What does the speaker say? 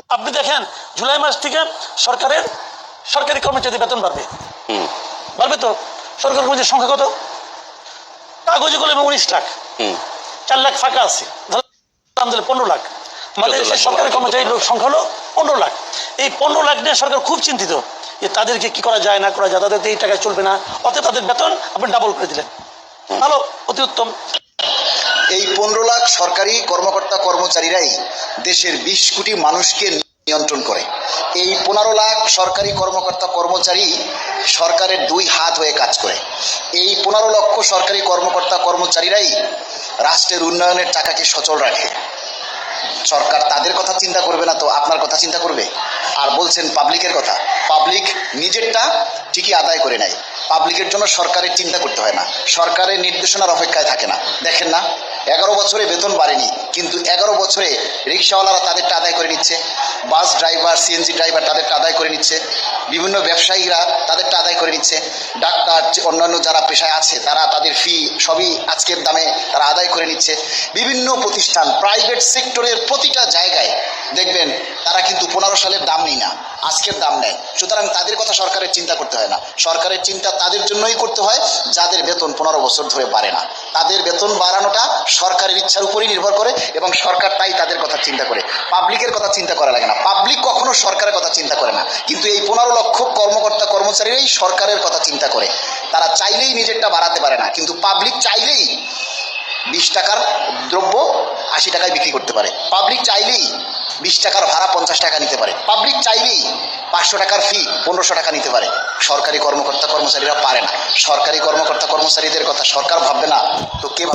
আপনি দেখেন জুলাই মাস থেকে সরকারি কর্মচারীদের বেতন বাড়বে। বাড়বে তো। সরকারি কর্মচারীর সংখ্যা কত? কাগজে কলমে 19 লাখ, 4 লাখ ফাঁকা আছে, 15 লাখ। আমাদের সরকারি কর্মচারীর লোক সংখ্যা হলো 15 লাখ। এই 15 লাখ নিয়ে সরকার খুব চিন্তিত যে তাদেরকে কি করা যায় না করা যায়, তাদের এই টাকায় চলবে না, অতএব তাদের বেতন আপনি ডাবল করে দিলেন। ভালো, অতি উত্তম। এই 15 লাখ সরকারি কর্মকর্তা কর্মচারীরাই দেশের 20 কোটি মানুষকে নিয়ন্ত্রণ করে। এই 15 লাখ সরকারি কর্মকর্তা কর্মচারী সরকারের 2 হাত হয়ে কাজ করে। এই 15 লক্ষ সরকারি কর্মকর্তা কর্মচারীরাই রাষ্ট্রের উন্নয়নের টাকাকে সচল রাখে। সরকার তাদের কথা চিন্তা করবে না তো আপনার কথা চিন্তা করবে? আর বলছেন পাবলিকের কথা। পাবলিক নিজেরটা ঠিকই আদায় করে নেয়, পাবলিকের জন্য সরকারের চিন্তা করতে হয় না, সরকারের নির্দেশনার অপেক্ষায় থাকে না। দেখেন না, 11 বছরে বেতন বাড়েনি, কিন্তু 11 বছরে রিক্সাওয়ালারা তাদেরটা আদায় করে নিচ্ছে, বাস ড্রাইভার, সিএনজি ড্রাইভার তাদেরটা আদায় করে নিচ্ছে, বিভিন্ন ব্যবসায়ীরা তাদেরটা আদায় করে নিচ্ছে, ডাক্তার, অন্যান্য যারা পেশায় আছে তারা তাদের ফি সবই আজকের দামে তারা আদায় করে নিচ্ছে। বিভিন্ন প্রতিষ্ঠান, প্রাইভেট সেক্টরের প্রতিটা জায়গায় দেখবেন তারা কিন্তু 15 সালের দাম নেই না, আজকের দাম নেয়। সুতরাং তাদের কথা সরকারের চিন্তা করতে হয় না, সরকারের চিন্তা তাদের জন্যই করতে হয় যাদের বেতন 15 বছর ধরে বাড়ে না। তাদের বেতন বাড়ানোটা সরকারের ইচ্ছার উপরই নির্ভর করে এবং সরকার তাই তাদের কথা চিন্তা করে, পাবলিকের কথা চিন্তা করা লাগে না। পাবলিক কখনো সরকারের কথা চিন্তা করে না, কিন্তু এই 15 লক্ষ কর্মকর্তা কর্মচারীরাই সরকারের কথা চিন্তা করে। তারা চাইলেই নিজেরটা বাড়াতে পারে না, কিন্তু পাবলিক চাইলেই 20 টাকার দ্রব্য 80 টাকায় বিক্রি করতে পারে। পাবলিক চাইলেই 20 টাকার ভাড়া 50 টাকা নিতে পারে। পাবলিক চাইলেই 500 টাকার ফি 1500 টাকা নিতে পারে। সরকারি কর্মকর্তা কর্মচারীরা পারে না। সরকারি কর্মকর্তা কর্মচারীদের কথা সরকার ভাববে না তো কে?